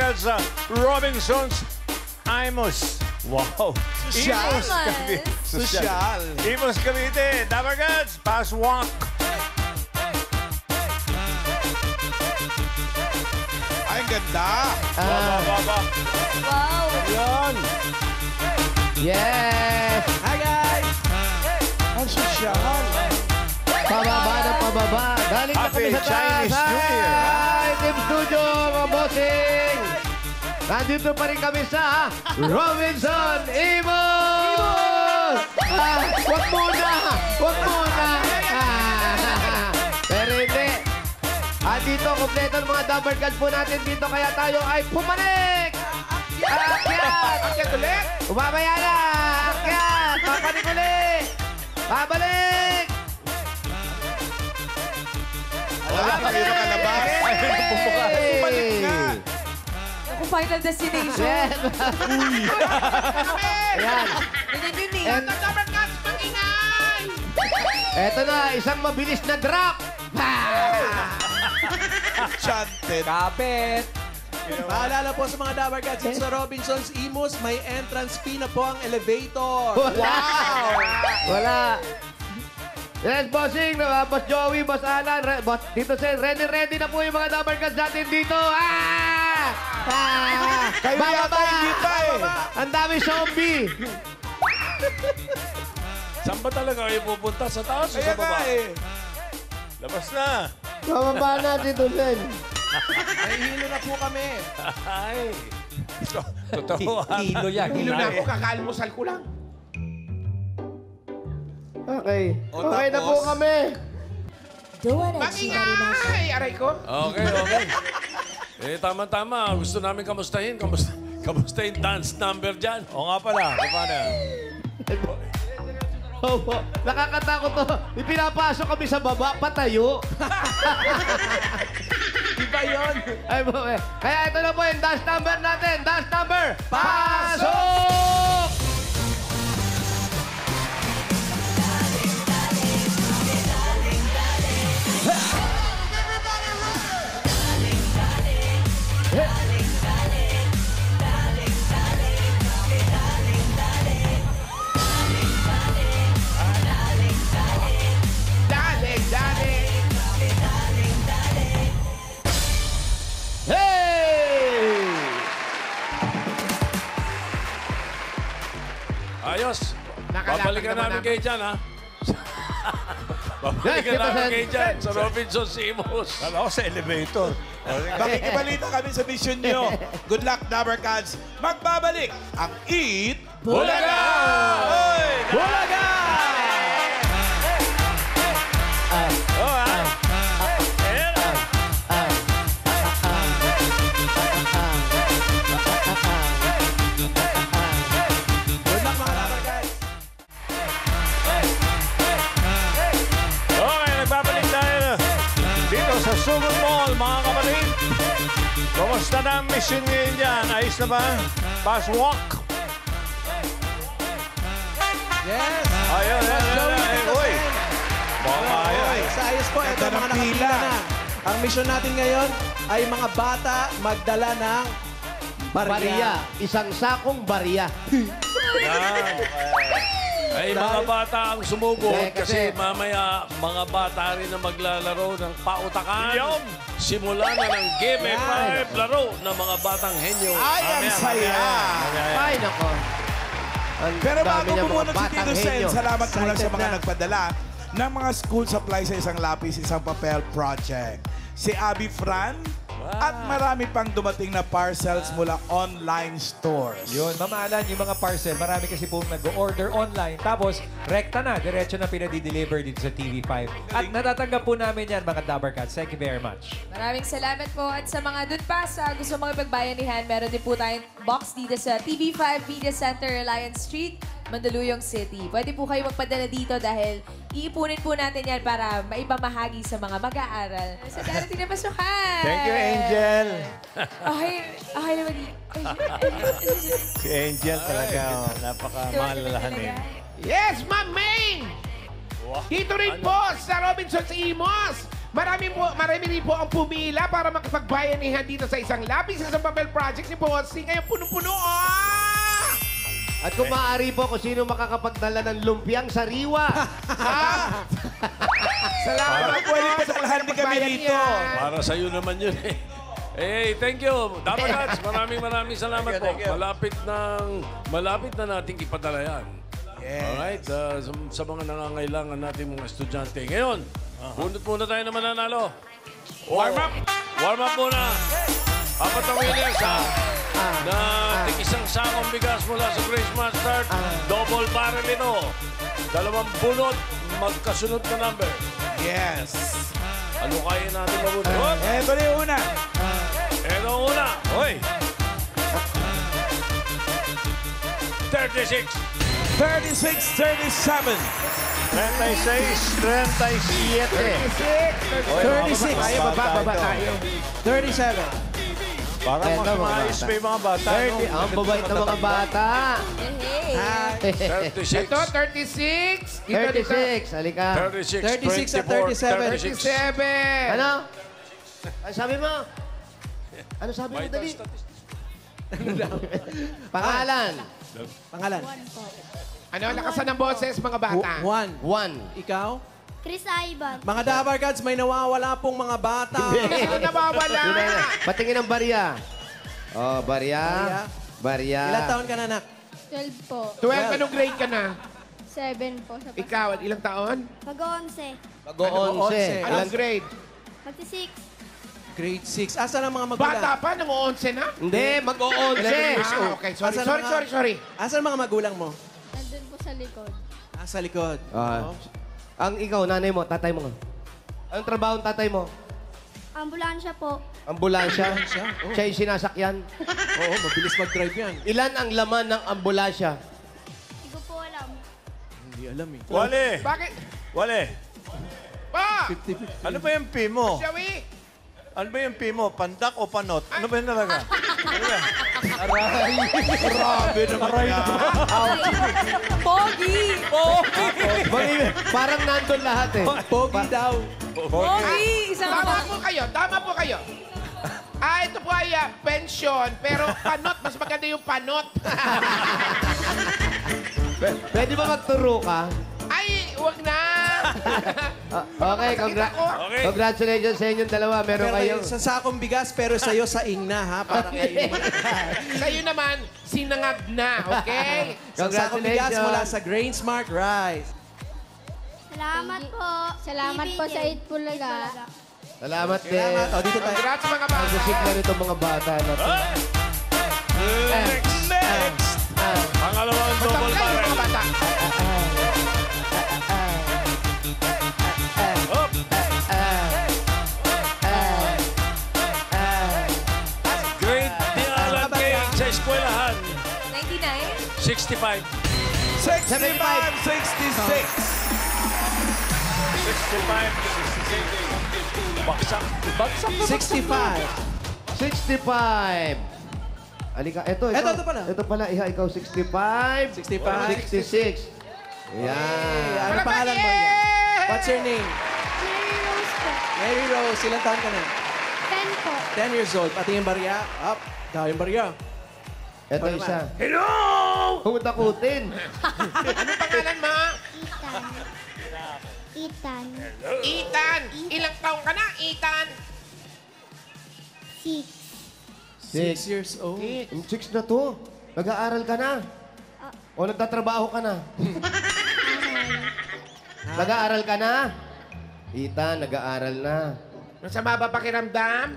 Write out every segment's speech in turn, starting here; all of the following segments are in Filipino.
Dabarkad sa Robinson's Imos. Wow. Social. Imos Cavite. Social. Imos Cavite. Dabarkads, pass walk. Ay, ganda. Baba. Wow. Yan. Yes! Hi, guys. Ang social. Pababa na pababa. Galing na Happy kami sa taas. Chinese New Year. Hi, Team Studio, mga bossing! Nandito pa rin kami sa Robinson Imos! Wag muna! Wag muna! Pero hindi. Dito, kompleto ng mga Dabarkad po natin dito. Kaya tayo ay pumalik! Akyat! Akyat ulit. Umamaya na! Akyat! Babalik ulit! Babalik! Wala pa kayo nakalabas. Bumalik nga. Ako, Final Destination. Yes! Ayan. Ganyan yun eh. Dabarkad, mag-ingay! Eto na, isang mabilis na drop! Enchanted. Kapit! Paalala po sa mga Dabarkads, sa Robinson's Imos, may entrance fee na po ang elevator. Wow! Wala. Yes, bossing, Boss Joey, Boss Alan, Boss Tito Sen, ready na po yung mga Dabarkads natin dito. Kayo yata hindi pa eh. Ang dami zombie. Saan ba talaga kayo pupunta? Sa taas o sa Kaya nga baba? eh. Labas na. Bababa na, Tito Sen. Nahihilo na po kami. Ay. Totoo. Hilo yan. Hilo na ako, kakalmusal ko lang. Okay. O, Okay na po tapos? kami. Mag-ingay! Aray ko. Okay. Tama-tama. Gusto namin kamustahin. Kamustahin dance number dyan. O nga pala. Paano? Opo. Nakakatakot to. Ipinapasok kami sa baba, patayo. Iba yun. Ay, kaya ito na po yung dance number natin. Dance number, pasok! Ayos. Babalikan namin kayo dyan, ha? Babalikan Yes, namin Sir. kayo dyan sa Robinson's Imos. Kala ko sa elevator. Makikibalita kami sa mission nyo. Good luck, Dabarkads. Magbabalik ang Eat Bulaga! Oy! Bulaga! Oh, ha? Ayan, ha? Good luck mga Dabarkads. Okay, nagbabalik tayo dito sa Sugar Mall, mga kapatid. Kumusta na ang mission ngayon dyan? Ayos na ba? Pass walk. Yes. Ayun. Uy. Baka Ayos, ayos po. Ito Ganda ng mga nakapila pila. na. Ang mission natin ngayon ay mga bata magdala ng Bariya. Isang sakong bariya. Yan. Ay, mga bata ang sumugod Dahil kasi kasi- mamaya mga bata rin na maglalaro ng pautakan. Simula na ng Game 5 laro ng mga batang henyo. Ay, ang Mamaya, saya. mamaya. Ay, nako. Ang Pero dami bago ng mga pumunod si batang Tito Sen, henyo. salamat muna sa Excited mga na. nagpadala ng mga school supplies sa isang lapis, isang papel project. Si Abby Fran at marami pang dumating na parcels mula online stores. Yun, mamahalan yung mga parcel. Marami kasi pong nag-order online. Tapos, rekta na. Diretso na pinadi-deliver dito sa TV5. At natatanggap po namin yan, mga Dabarkads. Thank you very much. Maraming salamat po. At sa mga dun pa sa gusto mga ipagbayanihan, meron din po tayong box dito sa TV5 Media Center, Reliance Street, Mandaluyong City. Pwede po kayo magpadala dito dahil iipunin po natin yan para maipamahagi sa mga mag-aaral. Sa darating na pasukan! Thank you, Angel. Okay naman. Si Angel talaga, napakamahalahan eh. Yes, Ma'am Maine! Dito rin po sa Robinson's Imos. Marami rin po ang pumila para makipagbayanihan dito sa isang lapis sa papel project ni Bossing. Ngayon, punong-puno. At kung maaari po kung sino makakapagdala ng lumpiang sariwa. Salamat. Pwede pa dalahan din kami dito. Para sa'yo naman yun eh. Hey, thank you. Dapat Cats, maraming salamat po. Malapit na nating ipadala yan. Yes. Alright, sa mga nangangailangan nating mga estudyante. Ngayon, bunot muna tayo na mananalo. Warm up! Warm up muna. Apat ang winners, ha? Na tig-isang sakong bigas mula sa Grace Mustard. Double barrel ito. 2 bunot, magkasunod na number. Yes. Ano kaya natin mabuti? Ito na yung una. Ito ang una. Hoy! 36. 36, 37. 36, 37. 36. Tayo, baba tayo. 37. Parang mas maayos pa yung mga bata. Ang babait ng mga bata. Hey, 36. Ito, 36. 36. Halika. 36, 36 at 24, 37. 37. Ano? Ano sabi mo? Ano sabi mo, dali? Pangalan. Pangalan? Ano, lakasan ng boses, mga bata. 1. 1. Ikaw? Chris Ivan. Mga Dabar Cats, may nawawala pong mga bata. Ano nawawala? Patingin ng barya. Oh, barya. Barya. Ilang taon ka na, anak? 12 po. 12, anong grade ka na? 7 po sa Ikaw, ilang taon? Mag-11. Mag-11. Anong grade? Mag-6. Grade 6. Asan ang mga magulang? Bata pa, nang 11 na? Hindi, mag-11. Ah, okay. Sorry. Asan ang mga magulang mo? Nandun po sa likod. Sa likod. Ah. Oh. Ang ikaw, nanay mo, tatay mo. Anong trabaho ng tatay mo? Ambulansya po. Ambulansya? Oh. Siya yung sinasakyan? Oo, mabilis mag-drive yan. Ilan ang laman ng ambulansya? Hindi ko po alam. Hindi alam eh. Wale. Bakit? Wale. Pa! Ano ba yung P mo? Shawi! Ano ba yung P mo? Pandak o panot? Ano ba yung talaga? Ano yan? Grabe naman yan. Pogi! Parang nandun lahat eh. Pogi daw. Pogi! Isang Tama po kayo. Ito po ay pension, pero panot, mas maganda yung panot. Pwede ba magturo ka? Ay, wag na! Okay, congratulations sa inyong dalawa. Meron Pero kayong... sa sakong bigas, pero sa'yo sa ingna, ha? Para kayo naman. Sa'yo naman, sinangag na, okay? Sa sakong bigas Congratulations. mula sa Grain Smart Rice. Salamat po. Salamat po sa 8 Bulaga. Salamat din. Salamat. O, dito tayo. Congrats mga bata. Ang musik na nito mga bata na to. Next! Pangalawang double Matamlay yung mga barrel. bata. Up! Grade ni Alan Kay sa eskwelahan. 99? 65. 65, 66. 65. Baksak. Baksak na 65. 65. Alika, ito Ito pala. Ito pala, ikaw 65. 65. 66. Yan. Ano pangalan mo? What's your name? Mary Rose po. Mary Rose. Ilang taon ka na? 10 po. 10 years old. Pati yung barya. Up. Dahil yung barya. Ito Ano isa. Hello! Humutakutin. Ano pangalan mo? Ethan. Ethan. Ilang taong ka na, Ethan? 6. 6 years old. 6 na to. Nag-aaral ka na. O nagtatrabaho ka na. Nag-aaral ka na. Ethan, nag-aaral na. Masama ba pakiramdam?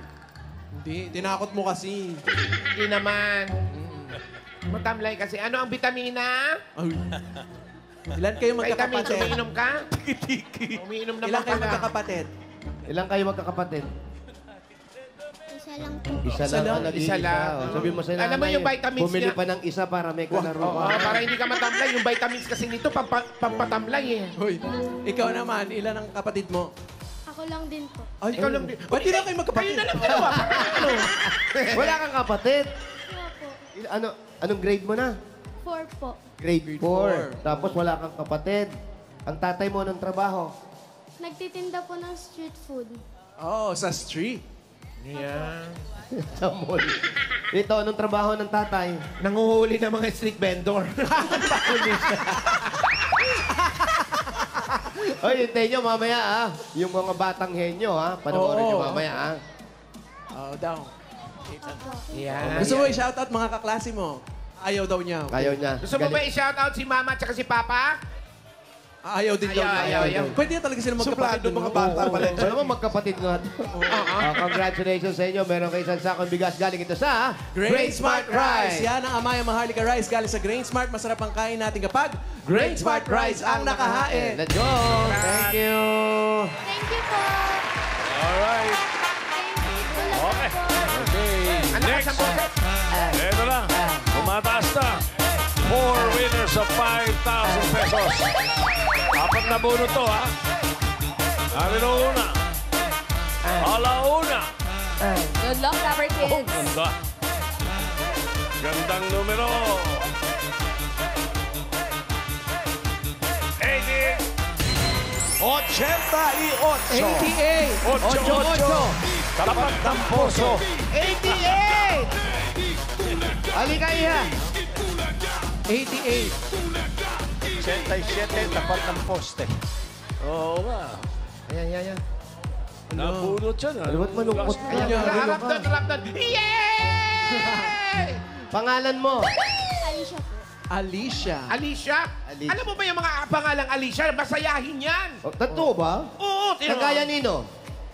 Hindi. Tinakot mo kasi. Hindi naman. Matamlay kasi. Ano ang vitamina? Ay. Ilan kayo Vitamins, magkakapatid? umiinom ka? Umiinom naman Ilan kayo pala. magkakapatid? Ilang kayo magkakapatid? Isa lang po. Isa Isa lang. lang. ang nag-iisa. Isa lang. O, sabi mo sa Alam mo nanay, yung vitamins bumili niya? pa ng isa para may kalaro Oo, ka. para hindi ka matamlay. Yung vitamins kasi nito, pampatamlay eh. Hoy. Ikaw naman, ilan ang kapatid mo? Ako lang din po. Ay, Ikaw lang din. Ba't di lang kayo magkapatid? Kayo na lang dalawa. Ano? Wala kang kapatid. Dua po. Anong grade mo na? 4 po. Grade four. 4. Tapos wala kang kapatid. Ang tatay mo anong trabaho? Nagtitinda po ng street food. Oh, sa street. Sa mall. Ito, anong trabaho ng tatay? Nanguhuli ng mga street vendor. Oy, hintayin nyo mamaya, ah. Yung mga batang henyo, ha? Panoorin nyo mamaya, ah. Oh, daw. Yan. Gusto mo i-shoutout mga kaklase mo? Ayaw daw niya. Ayaw niya. Gusto mo ba i-shoutout si mama at si papa? Ayaw din daw niya. Ayaw. Pwede na talaga sila magkapatid. Suplado mga bata pala. Alam mo, magkapatid nga. Congratulations sa inyo. Meron kayo isang sakong bigas galing ito sa Grain Smart Rice. Yan ang Amaya Maharlika Rice galing sa Grain Smart. Masarap ang kain natin kapag Grain Smart Rice ang nakahain. Let's go. Thank you. Thank you po. Alright. Okay. Okay. Next. Ito na. Tumataas na. 4 winners of 5,000 pesos. Apat na bunot to, ha? Kami na una. Alauna. Good luck, Dapper Oh, Kids. ganda. Gandang numero. 88. 88. 8-8. Tapat ng puso. 88! Halika, Iha. 88. 87, tapat ng poste. Oo nga. Ayan. Nabunot yan, ha? Ba't malungkot ka? Harap doon. Yay! Pangalan mo? Alicia po. Alicia. Alicia? Alicia. Alam mo ba yung mga pangalang Alicia? Masayahin yan. Oh, totoo ba? Oo, Kagaya nino?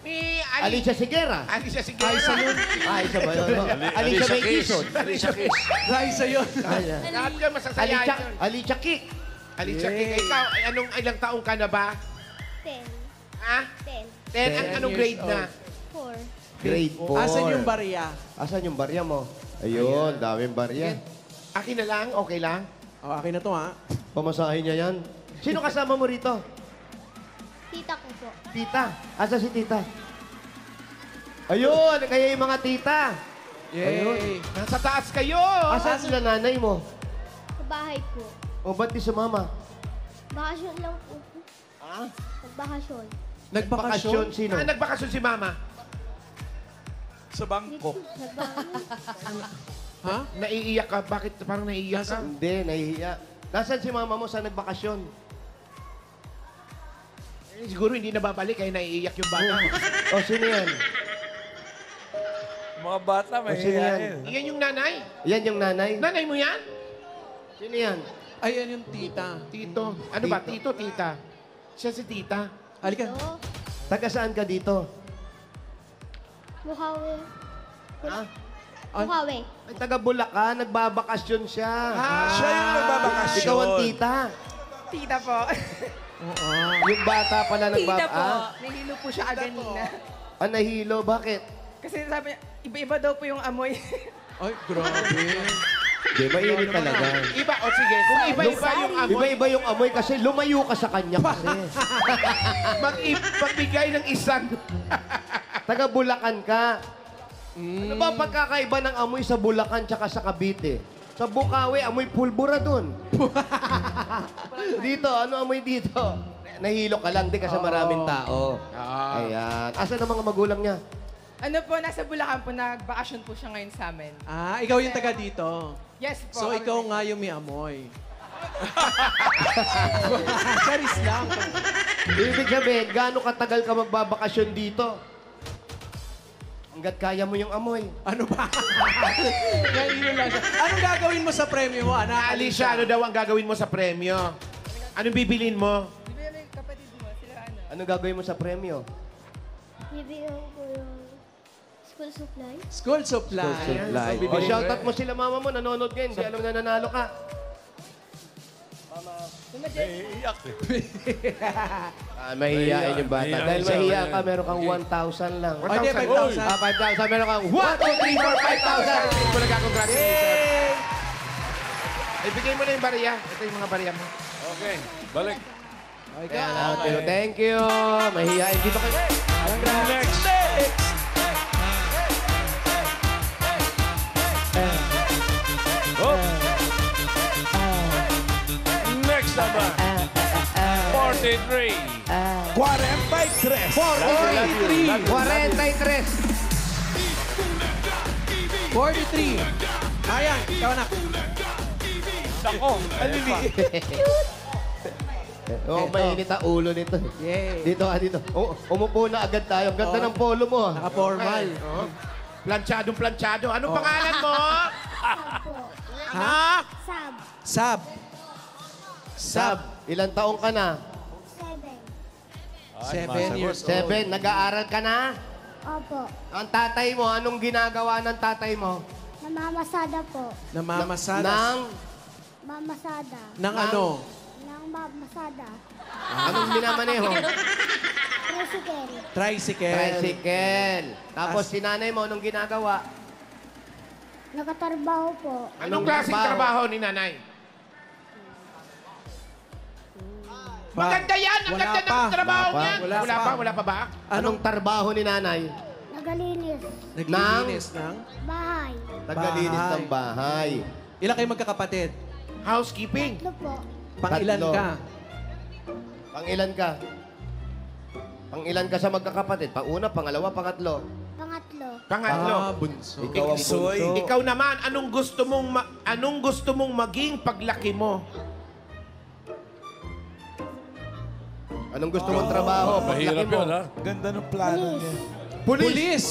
Ni Alicia Sigera. Alicia Sigera. Isa ba yun? Alicia May Quezon. Alicia Kiss. Raisa yun. Lahat ka masasayahin yan. Alicia Kik. Alicia Kik. Ikaw, ilang taong ka na ba? 10. Ha? 10. 10. Anong grade na? 4. Grade 4. Asan yung barya? Asan yung barya mo? Ayun, daming barya. Akin na lang? Okay lang? Oh, akin na to, ha? Pamasahin niya yan. Sino kasama mo rito? Tita ko po. Tita. Asa si tita? Ayun, kaya yung mga tita. Yay. Nasa taas kayo. Asan sila nanay mo? Sa bahay po. O ba't di sumama? Bakasyon lang po. Ha? Nagbakasyon. Nagbakasyon? Sino? Nagbakasyon si mama. Sa bangko. Nagbakasyon. Ha? Naiiyak ka? Bakit parang naiiyak ka? Hindi, nahihiya. Nasaan si mama mo sa nagbakasyon? Siguro hindi na babalik kaya naiiyak yung bata. O, sino yan? Mga bata, may sino yan? hiyain. Iyan yung nanay? Yan yung nanay? Nanay mo yan? Sino yan? Ayan yung tita. Tito. Ano ba? Tito, tita? Siya si tita. Halika. Ito. Taga saan ka dito? Bukawi. Ha? Bukawi. Ay, taga Bulacan, nagbabakasyon siya. Siya yung nagbabakasyon. Ikaw ang tita. Tita po. Yung bata pala Tita po. nagbabakasyon. Nahilo po siya kaganina. Ah, nahilo. Bakit? Kasi sabi niya, iba-iba daw po yung amoy. Ay, grabe. Di, mainit talaga. Iba, o sige, kung iba-iba yung amoy, Iba-iba yung amoy kasi lumayo ka sa kanya kasi. magbigay ng isang... Taga Bulacan ka. Ano ba ang pagkakaiba ng amoy sa Bulacan tsaka sa Cavite? Sa Bukawi, amoy pulbura dun. Dito, ano amoy dito? Nahilo ka lang din kasi maraming tao. Ayan. Asan ang mga magulang niya? Ano po, nasa Bulacan po, nagbakasyon po siya ngayon sa amin. Ah, ikaw yung taga dito. Yes po. So, kami ikaw din. nga yung may amoy. Charis lang. Ibig sabihin, gaano katagal ka magbabakasyon dito? Hanggat kaya mo yung amoy. Ano ba? Nahilo lang siya. Anong gagawin mo sa premyo mo, anak? Alicia, ano daw ang gagawin mo sa premyo? Anong bibilin mo? Di ba yung kapatid mo, sila ano? Anong gagawin mo sa premyo? Bibigyan ko yung school supply. School supply. Supply. So, O, shoutout mo sila mama mo, nanonood ngayon. Hindi alam na nanalo ka. Iiyak eh. Mahihiyain yung bata. Mahihiyain Dahil siya, mahihiya ka, mahihiyain. meron kang 1,000 lang. O, di, 5,000. 5,000. Meron kang 1, 2, 3, 4, 5,000. Hindi ko nagkakongratulations. Ibigay mo na yung barya. Ito yung mga barya mo. Okay, balik. Pero thank you. Mahihiyain. Dito kayo. Next. Oh. Next naman. 43. 43. 43. Ayan, ikaw na. Ako. Oh, mainit ang ulo nito. Yay. Dito ka, dito. Umupo na agad tayo. Ang ganda ng polo mo. Naka-formal. Planchado. Anong pangalan mo? Ha? Sab. Sab. Sab, ilang taong ka na? 7. 7 years old. 7. Nag-aaral ka na? Opo. Ang tatay mo, anong ginagawa ng tatay mo? Namamasada po. Namamasada. Nang, Mamasada. Ng ano? Nang mamasada. anong binamaneho? Tricycle. Tricycle. Tricycle. Tapos si nanay mo, anong ginagawa? Nakatarbaho po. Anong klaseng trabaho ni nanay? Maganda yan! Ang Wala ganda pa. ng trabaho Wala pa. niyan! Wala pa ba? Anong trabaho ni nanay? Nagalinis. Naglilinis ng Bahay. Naglilinis Bahay. ng bahay. Ilan kayo magkakapatid? Housekeeping. Tatlo po. Pang-ilan Tatlo. ka? Pang-ilan ka? Pang-ilan ka sa magkakapatid? Pang-una, pangalawa, pangatlo. Pangatlo. Bunso. Ikaw ang Soy. bunso. Ikaw naman, anong gusto mong maging paglaki mo? Anong gusto mong trabaho? Paglaki Mahirap mo. yun, ha? Ganda ng plano niya. Pulis. Pulis!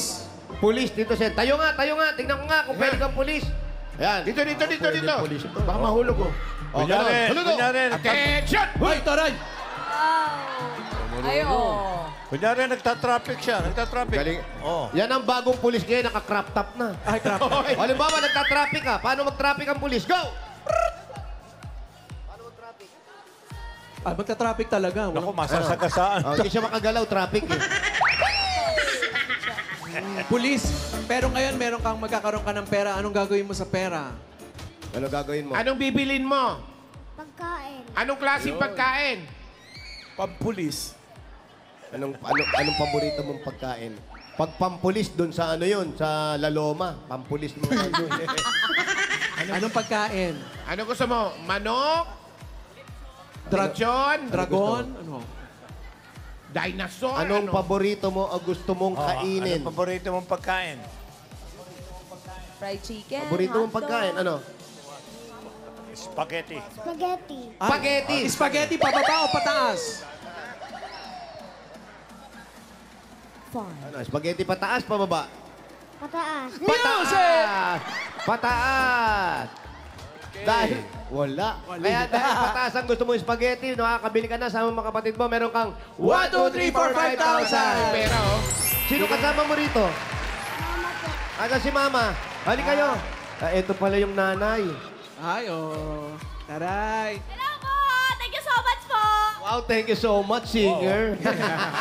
Pulis dito, Sen. Tayo nga. Tingnan ko nga kung pwede kang pulis. Ayan. Dito. Pwede pulis ito. Baka mahulog ko. Kunyari, Attention! Hoy, taray! Ay, oh. kunyari nagtatraffic siya. Galing. Oh. Yan ang bagong pulis ngayon, naka-crop top na. Ay, crap. O, halimbawa, nagtatraffic ka. Paano mag-traffic ang pulis? Go! Ah, magta-traffic talaga. Ako, Walang masasagasaan. Hindi siya makagalaw, traffic eh. pulis. Pero ngayon, meron kang magkakaroon ka ng pera. Anong gagawin mo sa pera? Ano gagawin mo? Anong bibilin mo? Pagkain. Anong klaseng pagkain? Pampulis. Anong paborito mong pagkain? Pag pampulis doon sa ano yun, sa Laloma, pampulis mo. Anong pagkain? Ano gusto mo? Manok? Dragon? Ano? Dinosaur? Anong paborito mo o gusto mong kainin? Anong paborito mong pagkain? Fried chicken, Paborito mong hotdog. pagkain, ano? Spaghetti. Spaghetti. Spaghetti. Spaghetti, pababa o pataas? Ano, spaghetti pataas, pababa? Pataas. Pataas! Pataas! Dahil, wala. Kaya dahil pataas ang gusto mo yung spaghetti, nakakabili ka na sa mga kapatid mo, meron kang 1, 2, 3, 4, 5,000! Pera, oh. Sino kasama mo rito? Mama po. Asa si Mama? Hali kayo. Ito pala yung nanay. Ay, oh. Taray. Hello po! Thank you so much po! Wow, thank you so much, singer.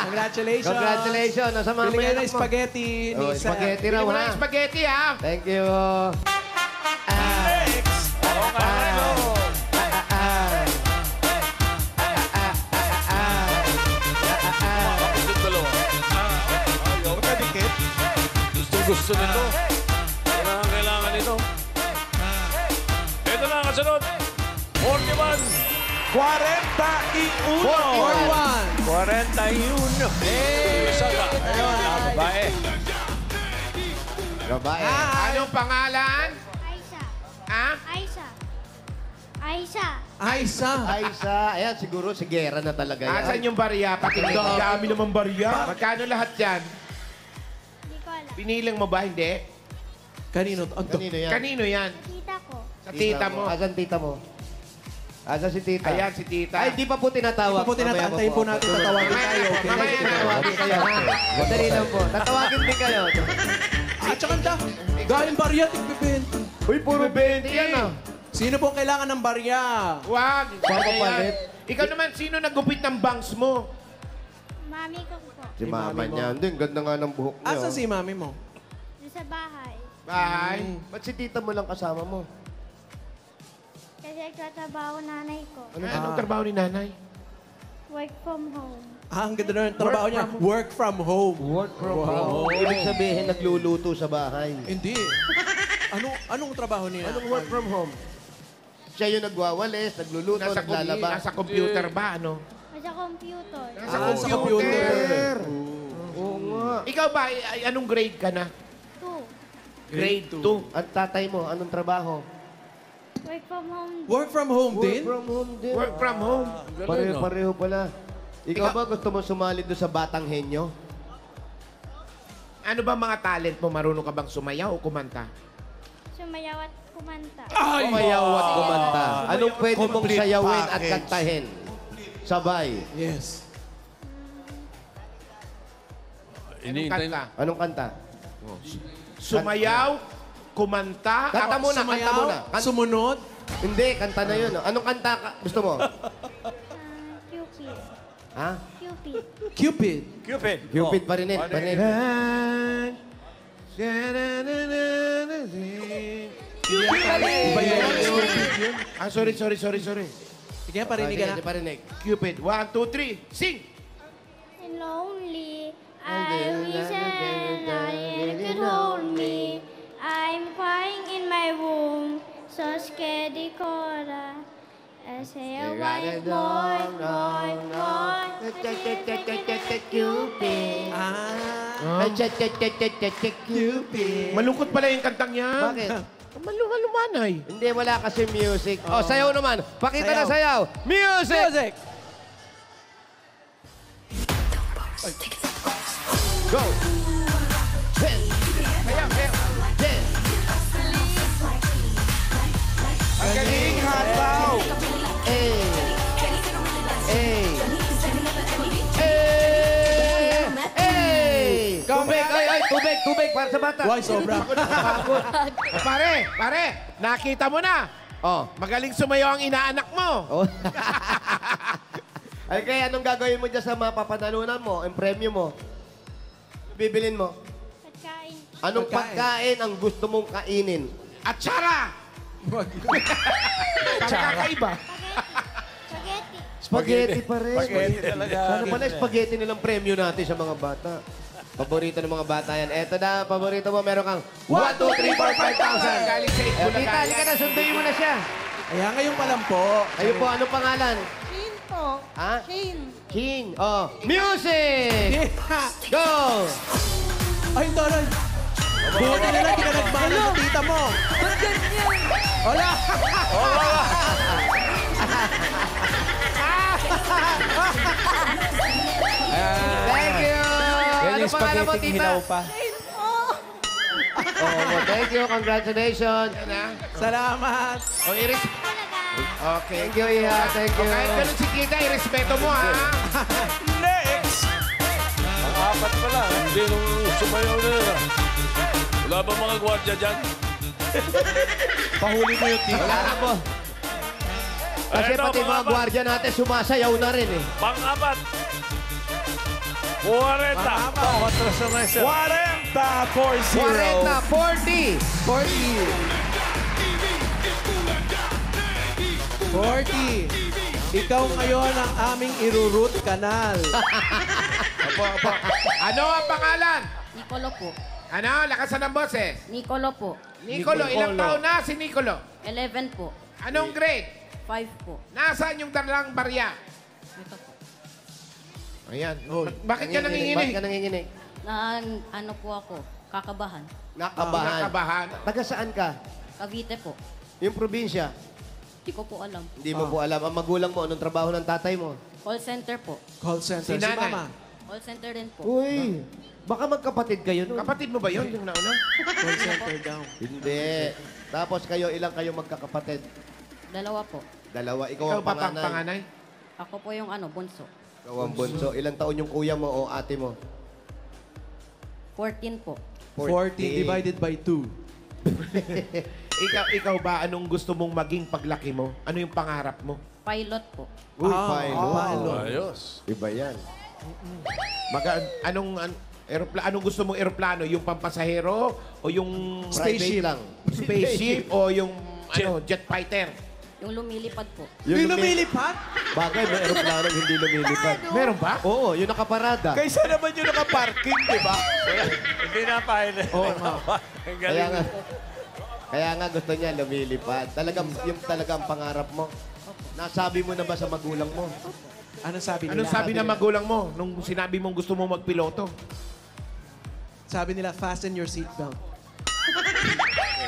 Congratulations. Congratulations. Nasa mama Bili kayo yan ng mo. spaghetti. Oh, Nisa. spaghetti Bili raw, mo na ha? yung spaghetti, ha? Thank you. Bakit yung dalawa? Magkadikit. Gusto nito. Kailangan nito. Ito na, kasunod. 41. 41. 41. Isa ka. Ayun, babae. Babae. Anong pangalan? Aisha. Ha? Aisha. Aisha. Aisa. Aisa. Ayan, siguro si Gera na talaga yan. Asan yung barya? Pakinggan. Dami naman barya. Magkano lahat yan? Hindi ko alam. Pinilang mo ba? Hindi. Kanino? Kanino yan? Kanino yan? Tita ko. Sa tita mo. Asan tita mo? Asan si tita? Ayan, si tita. Ay, di pa po tinatawag. Hindi pa po tinatantay po natin. Tatawagin tayo. Okay? Mamaya na. Tatawagin kayo, ha? Madali lang po. Tatawagin din kayo. At saka da, galing barya, tigpipento. Uy, puro 20 yan, ah. Sino pong kailangan ng barya? Wag. Papapalit. Ikaw naman, sino nagupit ng bangs mo? Mami ko po. Si mama mami mo. niya. Hindi, ganda nga ng buhok niya. Asan si mami mo? Doon sa bahay. Bahay. Ba't si tita mo lang kasama mo? Kasi nagtatrabaho nanay ko. Anong trabaho ni nanay? Work from home. Ah, ang ganda na yung trabaho niya. Work from home. Work from home. Ibig sabihin, nagluluto sa bahay. Hindi. Anong trabaho niya? Anong work from home? Siya yung nagwawalis, nagluluto, naglalaba. Nasa computer ba, ano? Nasa Sa computer. Nasa sa computer. Oo nga. Ikaw ba, anong grade ka na? 2. Grade 2. Ang tatay mo, anong trabaho? Work from home. Work from home din? Work from home din. Work from home. Pareho pala. Ikaw ba gusto mo sumali doon sa Batang Henyo? Ano ba mga talent mo? Marunong ka bang sumayaw o kumanta? Sumayaw at kumanta. Sumayaw at kumanta. Anong pwede mong Complete sayawin at package. kantahin? Sabay. Yes. Anong kanta? Anong kanta? Sumayaw, kumanta. Kanta muna, kanta Sumayaw, muna. sumunod. Hindi, kanta na yun. Anong kanta gusto mo? Cupid. Ha? Cupid. Cupid. Cupid. Cupid pa rin eh. Iba yan. Cupid yun. Ah, sorry. Sige, parinig ka na. Parinig. Cupid. 1, 2, 3. Sing! And lonely. I wish and you could hold me. I'm crying in my room. So scared they call I say I want more. Cupid. Cupid. Malungkot pala yung kantang yan. Bakit? Malumanay. Hindi, wala kasi music. Oh, sayaw naman. Pakita na sayaw. Music! Music! Go! Ten! Sayaw, sayaw. Ten! Ang galing, hataw! Eh! Eh! Eh! Eh! Tubig! Ay, tubig para sa bata. Why, sobra. Pare, nakita mo na. Oh. Magaling sumayaw ang inaanak mo. Oh. Ay, kaya anong gagawin mo dyan sa mapapanalunan mo, ang premyo mo? Bibilin mo? Pagkain. Anong pagkain ang gusto mong kainin? Atsara! Kakaiba. Spaghetti. Spaghetti pa rin. Spaghetti talaga. Sana pala spaghetti nilang premyo natin sa mga bata. Paborito ng mga bata yan. Eto na, paborito mo. Meron kang 1, 2, 3, 4, 5,000. Galing sa Tita, Itbulaga. halika na. Sunduin mo na siya. Ayan, ngayon pa lang po. Ayun po, anong pangalan? Shane po. Ha? Shane. King. Oh, music! Go! Ay, Doron. Buti na lang, di ka nagmahal sa tita mo. Wala. Thank you! Yan Ano yung pangalan mo, spaghetti tita? hilaw pa. Oh, thank you. Congratulations. Salamat. O, Okay. Thank you, Iha. Thank you. Kahit ganun si Kita, irespeto mo, ha? Next! Ang apat pala. Hindi nung sumayaw na yun. Wala ba mga gwardiya dyan? Pahuli mo yung tita. Wala na po. Kasi Eto, pati mga mga gwardiya natin sumasayaw na rin eh. Pang-apat. 40. Patras na siya. 40, 40. Ikaw ngayon ang aming iruroot kanal. Ano ang pangalan? Nicolo po. Ano? Lakasan ng boses. Nicolo po. Nicolo, ilang taon na si Nicolo? 11 po. Anong grade? 5 po. Nasaan yung dalang barya? Ito po. Ayan. Bakit ka Bakit nanginginig? ka nanginginig? Ano po ako? Kakabahan. Nakabahan. Nakabahan. Taga saan ka? Cavite po. Yung probinsya? Hindi ko po alam. Hindi mo po alam. Ang magulang mo, anong trabaho ng tatay mo? Call center po. Call center. Si Si nanay. Mama. Call center din po. Uy, baka magkapatid kayo nun. Kapatid mo ba yun? Yung nauna? Call center daw. Hindi. Tapos kayo, ilang kayo magkakapatid? Dalawa po. Dalawa. Ikaw Ikaw ang ba pang panganay. panganay? Ako po yung bunso. Ikaw ang bunso. Ilang taon yung kuya mo o ate mo? 14 po. 40 divided by 2. Ikaw ba, anong gusto mong maging paglaki mo? Ano yung pangarap mo? Pilot po. Uy, pilot. pilot. Ayos. Iba yan. Anong gusto mong eroplano? Yung pampasahero o yung Private lang. spaceship o yung jet fighter? Yung lumilipad po. Yung lumilipad? Bagay, may aeroplano hindi lumilipad. Meron ba? Oo, yung nakaparada. Kaysa naman yung nakaparking, di ba? Hindi na pilot. Oo. Ang Kaya galing. nga, kaya nga gusto niya lumilipad. Talagang, yung talagang pangarap mo. Nasabi mo na ba sa magulang mo? Anong sabi nila? Anong sabi ng magulang mo nung sinabi mong gusto mo magpiloto? Sabi nila, fasten your seatbelt.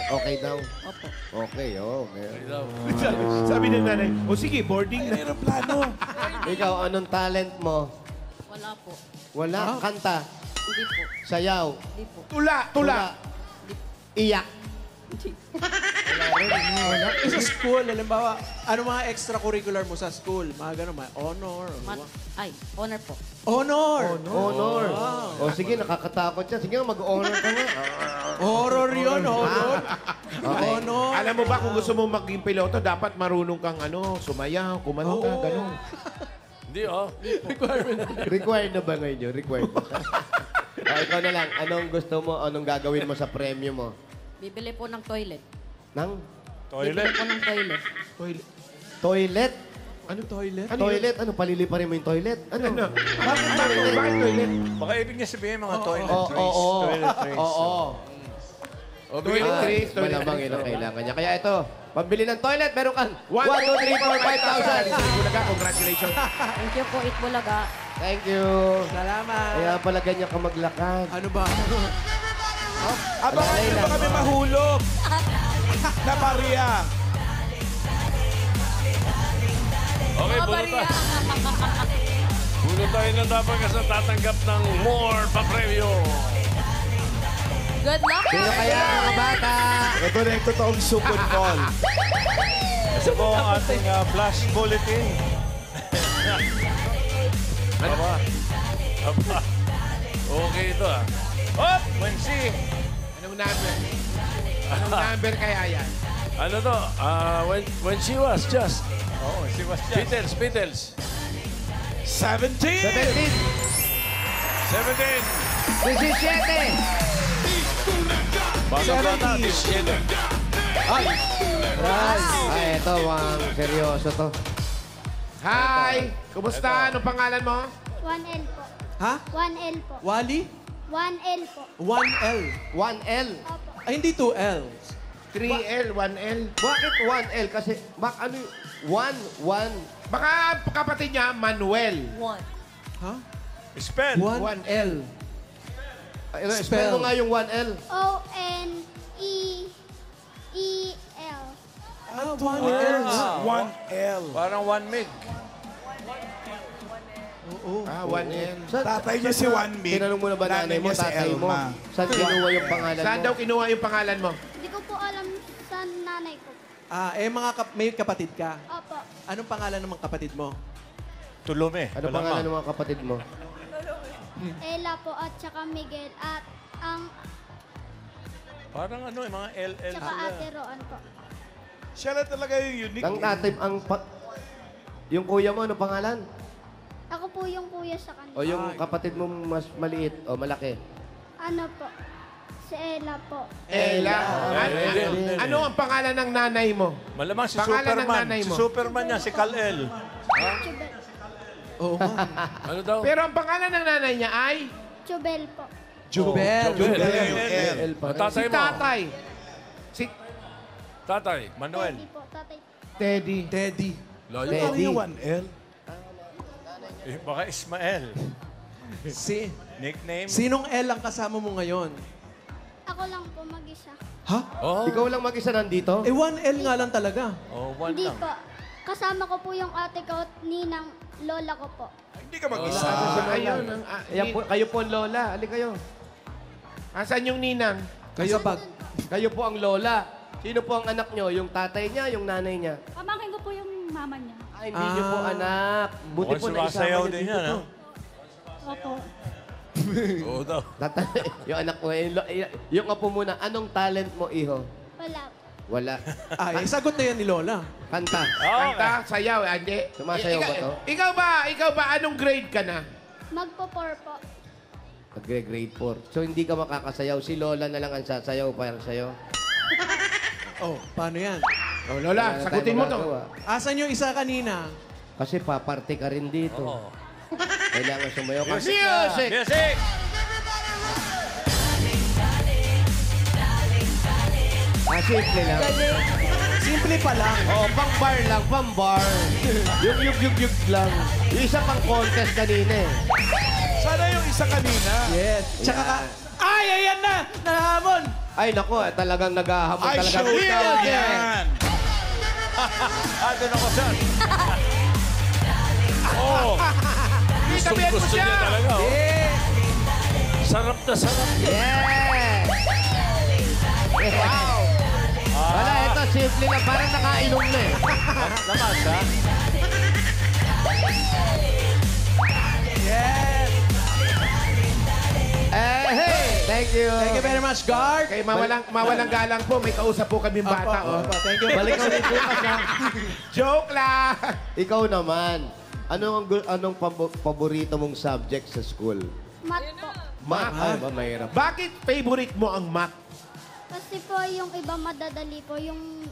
Okay daw. Opo. Okay, okay. Sabi ng nanay, o sige, boarding na. Aeroplano. Ikaw, anong talent mo? Wala po. Wala? Kanta? Hindi po. Sayaw? Hindi po. Tula. Iyak? Sa school, halimbawa, ano mga extracurricular mo sa school? Mga gano'n, mga honor. Honor po. Honor! Honor. O sige, nakakatakot siya. Sige, mag-honor ka nga. Horror yun, honor. Okay. Honor. Alam mo ba kung gusto mo maging piloto, dapat marunong kang sumayaw, kumanta, gano'n. Hindi, oh. Required na ba ngayon yun? Required na. Ikaw na lang, anong gusto mo, anong gagawin mo sa premyo mo? Bibili po ng toilet. Nang? Bibili po ng toilet. Toilet? Ano toilet? Toilet? Ano, paliliparin mo yung toilet? Ano? Bakit toilet? Baka ibig niya sabihin mga Oo. toiletries. Toiletries. Oo. Toiletries, Malamang yun ang kailangan niya. Kaya ito, pambili ng toilet, meron kang 1, 2, 3, 4, 5,000. Bulaga, congratulations. Thank you po, Itbulaga. Thank you. Salamat. Kaya pala ganyan ka maglakad. Ano ba? Abangan nyo ba kami mahulog? Na pariya. Okay, bunot tayo ng dapat kasi tatanggap ng more pa-premyo. Good luck, Sino kaya mga bata? Ito na yung totoong supon call. Ito po ang ating flash bulletin. Ano ba? Aba. Okay ito ah. Hop! Wensi! Anong number? Anong number kaya yan? Ano to? When she was just. Oo, si Bastian. Beatles. 17! 17. 17. 17. Bata-bata, 17. Ay, ito, seryoso to. Hi! Kumusta? Anong pangalan mo? 1L po. Ha? 1L po. Wally? 1L po. 1L. 1L. Opo. Ay, hindi 2L. 3L, 1L. Bakit 1L? Kasi, ano yung 1. Baka kapatid niya, Manuel. One. Ha? Spell. 1L. Spell mo nga yung 1L. O-N-E-E-L. Ah, 1L. 1L. Parang 1 mig. Oo. 1L. Tatay niya si 1 Mig. Tinanong mo na ba nanay mo, niya si tatay mo? Elma. Saan kinuha yung pangalan Saan mo? daw kinuha yung pangalan mo? Hindi ko po alam sa nanay ko. May kapatid ka. Opo. Anong pangalan ng mga kapatid mo? Tulume. Ano pangalan ng mga kapatid mo? Ella po at saka Miguel at ang Parang ano, yung mga LL tsaka sila. Ate Roan po. Siya na talaga yung unique. Ang tatay, yung kuya mo, ano pangalan? Ako po yung kuya sa kanila. O yung kapatid mo mas maliit o malaki? Ano po? Si Ella po. Ella. Ano ang pangalan ng nanay mo? Malamang si Pangalan ng Superman. nanay Si mo. Superman niya, si Kal-El. Chubel. Oo nga. Ano daw? Pero ang pangalan ng nanay niya ay Chubel po. Jubel. L pa. Tatay si mo. tatay. Si Tatay. Manuel. Teddy po. Tatay. Teddy. Teddy. Loyo. Ano yung 1L? Baka Ismael. Nickname? Sinong L ang kasama mo ngayon? Ako lang po mag-isa. Ha? Oh. Ikaw lang mag-isa nandito? 1L nga lang talaga. Oh, 1 Hindi lang. po. Kasama ko po yung ate ko at ninang lola ko po. Hindi ka mag-isa. Ayun. Kayo po ang lola. Alin kayo? Asan yung ninang? Kayo bag. Kayo po ang lola. Sino po ang anak nyo? Yung tatay niya, yung nanay niya? Pamangkin ko po yung mama niya. Ay, hindi niyo po anak. Buti Mukhang po na sumasayaw isama din niyo yan, dito. ha? Opo. Oo daw. Tatay, yung anak mo, yung apo muna, anong talent mo, iho? Wala po. Wala. Ay, sagot na yan ni Lola. Kanta. Kanta, sayaw, hindi. Sumasayaw ba to? Ikaw ba, anong grade ka na? Magpo-4 po. Grade 4. So, hindi ka makakasayaw. Si Lola na lang ang sasayaw para sa'yo. Oh, paano yan? Oh, Lola, Wala na sagutin tayong mo to. magagawa. Asan yung isa kanina? Kasi paparte ka rin dito. Oo. Kailangan sumayaw ka. Music na! Music! Simple lang. Sino Simple pa lang. Oo, pang-bar lang, pang-bar. Yung yug lang. Yung isa pang contest kanina eh. Sana yung isa kanina. Yes. Tsaka ka... Ay, ayan na! Nahamon! Ay, naku, talagang naghahamon Ay, talaga. showdown yan. Doon ako, sir. Oh. Gusto niya talaga. Oh. Sarap na sarap. Yes! Wow! Wala, ito, simple lang. Parang nakainom na eh. Lamas, ha? Yes! Hey! Thank you. Thank you very much, guard. Kay mawalang galang po, may kausap po kaming bata. Opo, opo. Thank you. Balik ulit bukas ha. Joke lang! Ikaw naman, anong paborito mong subject sa school? Mat po. Math. Ay, ba mahirap. Bakit favorite mo ang math? Kasi po yung iba madadali po, yung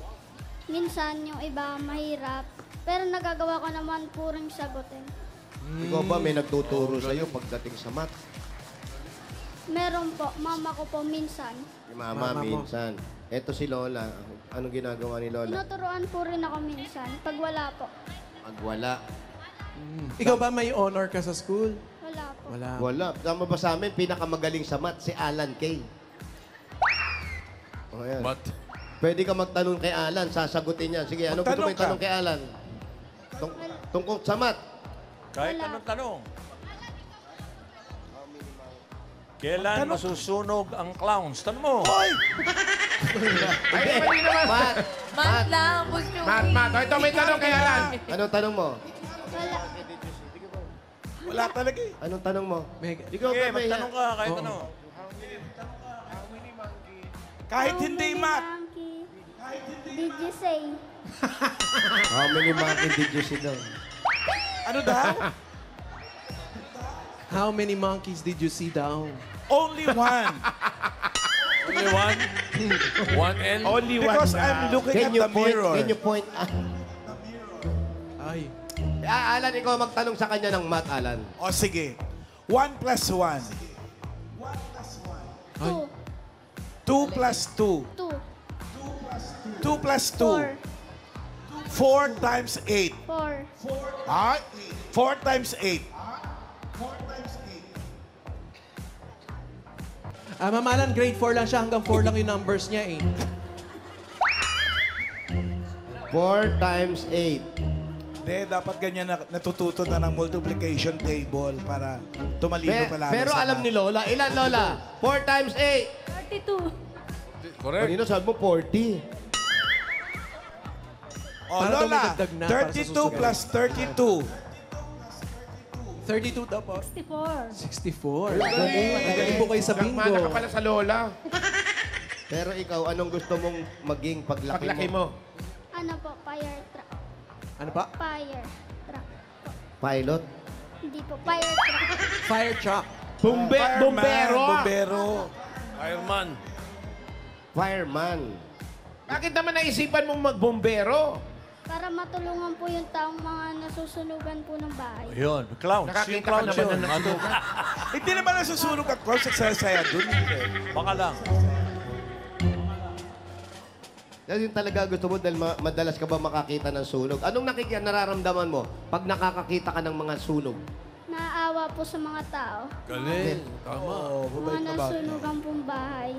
minsan yung iba mahirap. Pero nagagawa ko naman po rin sagutin. Ikaw ba may nagtuturo sa'yo pagdating sa math? Meron po, mama ko po minsan. Si Mama minsan. Eto si Lola. Anong ginagawa ni Lola? Tinuturuan po rin ako minsan, pag wala po. Pag wala. Ikaw ba may honor ka sa school? Wala po. Wala. Wala. Tama ba sa amin, pinakamagaling sa math, si Alan Kay. O, ayan. But, Pwede ka magtanong kay Alan, sasagutin niya. Sige, ano gusto mo Magtanong ka. itanong kay Alan? Tungkol sa math. Kahit Wala. anong tanong. Kailan masusunog ang clowns? Tanong mo. Ay, mali naman. Math. Mat lang, Boss Math, math. O, ito may tanong kay Alan. Anong tanong mo? Wala. Wala talaga eh. Anong tanong mo? May... Ikaw Sige, ba may... magtanong ka kahit ano. Kahit hindi How many math. monkey did you say? How many monkey did you see down? Ano daw? How many monkeys did you see down? Only one. only one? One N? Only one. Because I'm looking at the mirror. Can you point? Ay. Alan, ikaw magtanong sa kanya ng math, Alan. O sige. 1 plus 1. 2. 2 plus 2. 2. 2 plus 2. 4 times 8. 4. Ah, 4 times 8. Ma'am Alan, grade 4 lang siya. Hanggang 4 lang yung numbers niya eh. 4 times 8. Hindi, dapat ganyan natututo na ng multiplication table para tumalino palalo Pero sa alam math. ni Lola, ilan Lola? 4 times 8. 32. Correct. Kanina sabi mo 40. Oh, Para Lola, dumidagdag na para sa 32 susunod. plus 32. 32 daw po. 64. 64. Magaling po kayo sa Mana ka bingo. pala sa lola. Pero ikaw, anong gusto mong maging paglaki, Paglaki mo. Ano po? Fire truck. Ano pa? Fire truck. Pilot? Hindi po. Fire truck. Fire truck. Fireman, Bombero. Bombero. Fireman. Fireman. Bakit naman naisipan mong magbombero? Para matulungan po yung taong mga nasusunugan po ng bahay. Ayun, clowns. Nakakita Yung ka clowns naman yun. na nasusunog. Hindi naman nasusunog at close saya dun. Baka lang. Yan yung talaga gusto mo dahil madalas ka ba makakita ng sunog? Anong nararamdaman mo pag nakakakita ka ng mga sunog? Naaawa po sa mga tao. Galing. Tama. Mga nasusunugan pong bahay.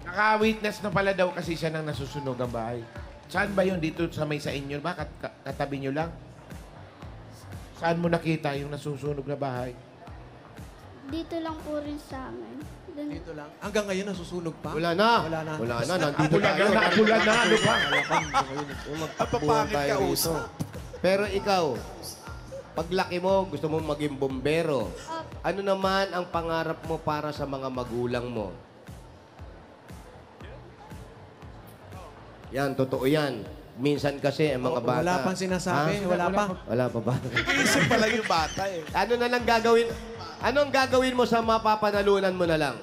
Naka-witness na pala daw kasi siya ng nasusunog ang bahay. Saan ba yun? Dito sa may sa inyo? Ba? Katabi nyo lang? Saan mo nakita yung nasusunog na bahay? Dito lang po rin sa amin. Dun, Dito lang. Hanggang ngayon nasusunog pa? Wala na. Wala na. Wala na. Nandito Nakapula tayo. na, nakapula na. Ano pa? Papangit ka Tayo uso. rito. Pero ikaw, paglaki mo, gusto mong maging bombero. Ano naman ang pangarap mo para sa mga magulang mo? Yan, totoo yan. Minsan kasi ang mga bata... Wala pang sinasabi. Ha? Wala pa. Wala pa ba? Iisip pala yung bata eh. Ano na lang gagawin? Anong gagawin mo sa mapapanalunan mo na lang?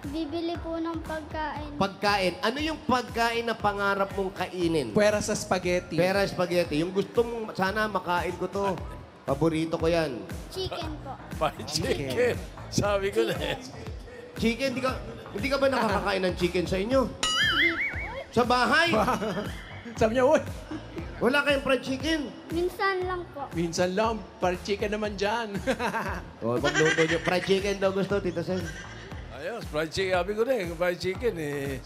bibili po ng pagkain. Pagkain. Ano yung pagkain na pangarap mong kainin? Puwera sa spaghetti. Pera spaghetti. Yung gusto mong, sana makain ko to. Paborito ko yan. Chicken po. Fried chicken. Sabi ko na eh. Chicken, hindi ka ba nakakakain ng chicken sa inyo? Sa bahay? Sabi niya, uy, Wala kayong fried chicken? Minsan lang po. minsan lang, parang chicken naman dyan. O, magluto nyo. Fried chicken daw gusto, Tito Sen. Ayos, fried chicken. Sabi ko na eh, fried chicken eh.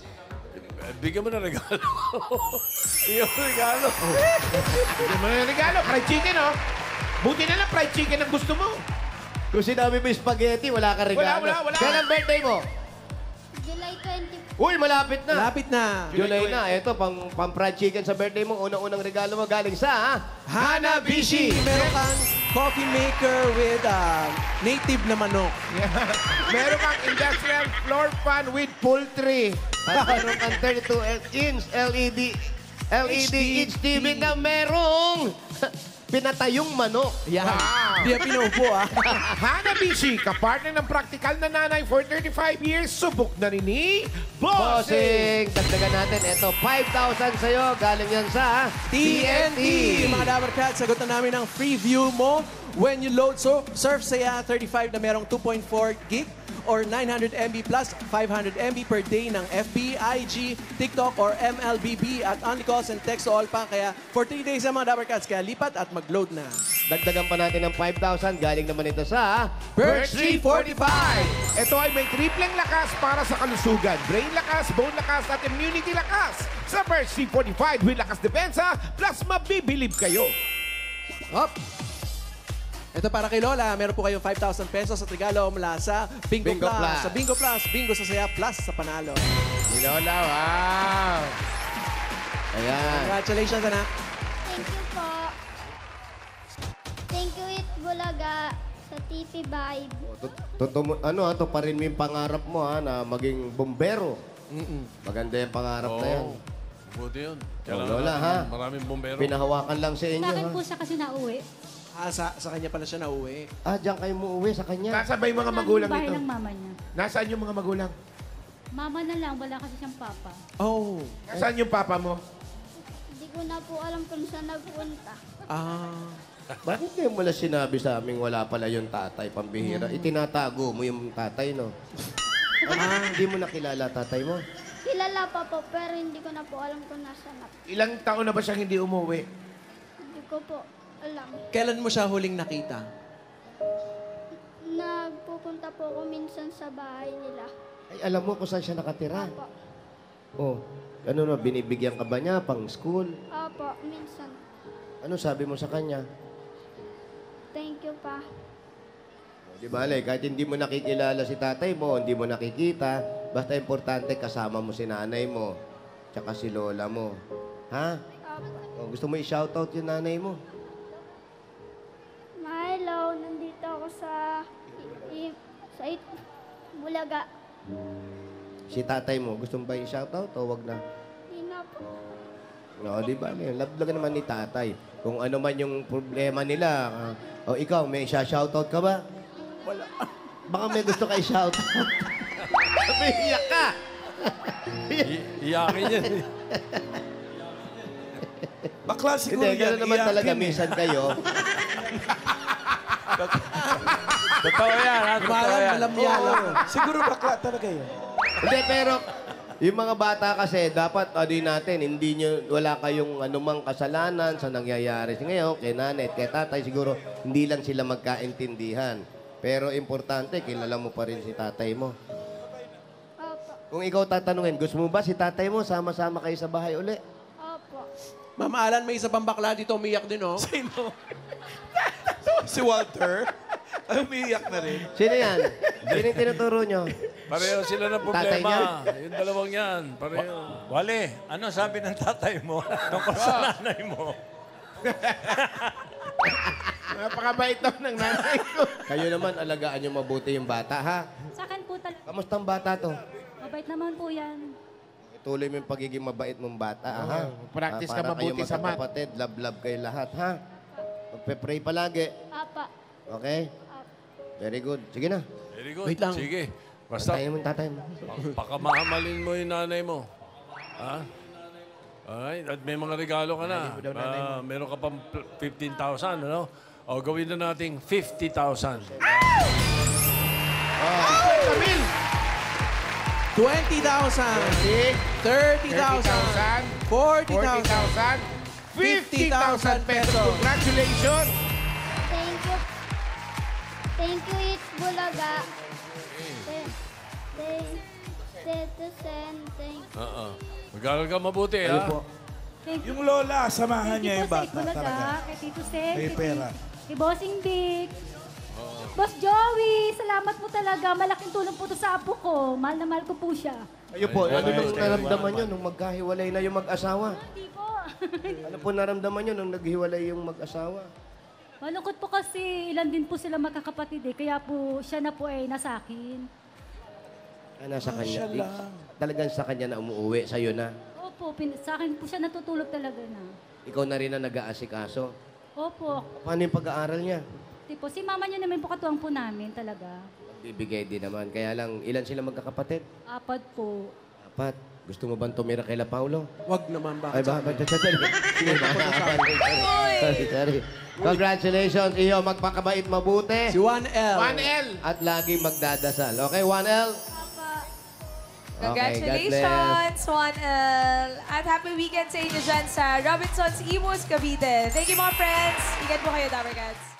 Bigyan mo na regalo. Bigyan mo regalo. Bigyan mo na yung regalo. Fried chicken, oh. Buti na lang fried chicken ang gusto mo. Kung sinabi mo yung spaghetti, wala ka regalo. Wala. Kailan birthday mo? July 20 po. Uy, malapit na. Lapit na. July na. Ito, pang fried chicken sa birthday mo. Unang-unang regalo mo galing sa Hanabishi! Meron kang coffee maker with native na manok. Meron kang industrial floor fan with poultry. At meron kang 32-inch LED HD TV na merong pinatayong manok. Yan. Di yan pinuupo, Hanabishi, kapartner ng practical na nanay for 35 years, subok na rin ni Bossing. Bossing, dagdagan natin. Ito, 5,000 sa'yo. Galing yan sa TNT! Mga Dabar Cats, sagot na namin ang free view mo when you load Surf Saya 35 na merong 2.4 gig or 900 MB plus 500 MB per day ng FB, IG, TikTok or MLBB at only calls and text to all pa. Kaya for 3 days ang mga Dabar Cats, kaya lipat at mag-load na. Dagdagan pa natin ng 5,000. Galing naman ito sa Birch 345! Ito ay may tripleng lakas para sa kalusugan. Brain lakas, bone lakas at immunity lakas. Sa Birch 345 with lakas depensa plus mabibilib kayo. Up! Ito para kay Lola, meron po kayong 5,000 pesos at regalo mula sa Bingo, Bingo Plus. Plus. Sa Bingo Plus, Bingo sa Saya Plus sa panalo. Lola, wow! Ayan. Congratulations, anak. Thank you po. Thank you, It Bulaga sa TV5. Ito pa rin mo yung pangarap mo na maging bombero. Maganda yung pangarap na yan. Buti yun. Lola, ha? Maraming bombero. Pinahawakan lang sa inyo, Sa akin ha? po siya kasi nauwi. Sa kanya pala siya nauwi. Diyan kayo muuwi sa kanya. Nasabay mga magulang Bahay nito. ng mama niya. Nasaan yung mga magulang? Mama na lang, wala kasi siyang papa. Oh. Nasaan yung papa mo? Hindi ko na po alam kung saan nagpunta. Bakit kayo mula sinabi sa amin wala pala yung tatay, pambihira? Itinatago mo yung tatay, no? Hindi mo nakilala tatay mo? Kilala pa po, pero hindi ko na po alam kung nasaan na. Ilang taon na ba siyang hindi umuwi? Hindi ko po alam. Kailan mo siya huling nakita? Nagpupunta po ako minsan sa bahay nila. Ay, alam mo kung saan siya nakatira? Opo. Oh, ano na, binibigyan ka ba niya pang school? Opo, minsan. Ano sabi mo sa kanya? Thank you pa. Di ba, kahit hindi mo nakikilala si tatay mo, hindi mo nakikita, basta importante kasama mo si nanay mo, tsaka si lola mo. Ha? Opo. Oh, gusto mo i-shoutout yung nanay mo? Hello, nandito ako sa Bulaga. Si tatay mo, gusto mo ba i-shoutout o wag na? Hindi na po. No, di ba? Love naman ni tatay. Kung ano man yung problema nila, o ikaw, may shoutout ka ba? Wala. Baka may gusto ka i-shoutout. Iyak ka! Iyakin yan. Bakla siguro Hindi, gano'n naman talaga. Minsan kayo. Totoo yan, ha? Totoo yan. Siguro bakla talaga yun. Hindi, pero yung mga bata kasi, dapat natin, wala kayong anumang kasalanan sa nangyayari. Ngayon, kay nanay at kay tatay, siguro hindi lang sila magkaintindihan. Pero importante, kilala mo pa rin si tatay mo. Opo. Kung ikaw tatanungin, gusto mo ba si tatay mo sama-sama kayo sa bahay uli? Opo. Mama Alan, may isa pang bakla dito, umiyak din, oh. Sino? Si Walter? Ay, umiiyak na rin. Sino yan? Sino yung tinuturo nyo? Pareho sila ng Tatay problema. niya? Yung dalawang yan. Pareho. Wale, ano sabi ng tatay mo tungkol sa nanay mo? Napakabait daw ng nanay ko. Kayo naman, alagaan nyo mabuti yung bata, ha? Sa akin po talaga. Kamusta ang bata to? Mabait naman po yan. Ituloy mo yung pagiging mabait mong bata, ha? practice ka Para mabuti kayo sa math. magkakapatid, love kayo lahat, ha? Magpe-pray palagi, Apa. okay? Very good. Sige na. Very good. Wait lang. Sige. Basta, Tayo mo yung tatay mo. pakamahalin mo yung nanay mo. Ha? Alright. At may mga regalo ka na. Meron ka pang 15,000, ano? O, gawin na nating 50,000. 20,000, 30,000, 40,000, 50,000 pesos. Congratulations! Thank you. Thank you, It's Bulaga. Tito Sen, thank you. Mag-aaral ka mabuti, Ano ha? po? Thank you. Yung lola, samahan Thank niya you yung po sa bata Itbulaga, talaga. kay Tito Sen, May pera. kay Bossing Vic. Boss Joey, salamat po talaga. Malaking tulong po to sa apo ko. Mahal na mahal ko po siya. Kayo po, ano nung naramdaman nyo nung magkahiwalay na yung mag-asawa? Hindi po. Ano po naramdaman nyo nung naghiwalay yung mag-asawa? Malungkot po kasi ilan din po sila magkakapatid eh. Kaya po siya na po ay nasa akin. Nasa kanya. Siya lang. Talagang sa kanya na umuwi, sa'yo na. Opo, sa akin po siya natutulog talaga na. Ikaw na rin ang nag-aasikaso. Opo. Paano yung pag-aaral niya? Tipo, si mama niya naman po katuwang po namin talaga. Bibigay din naman. Kaya lang, ilan sila magkakapatid? 4 po. 4. Gusto mo bang tumira kay Paulo? Wag naman Ay, ba? bakit? Sorry. Congratulations, iyo. Magpakabait mabuti. Si 1L. 1L! At lagi magdadasal. Okay, 1L? Congratulations, 1L. At happy weekend sa inyo dyan sa Robinson's Imus, Cavite. Thank you mga friends. Ingat po kayo, Dabber Cats.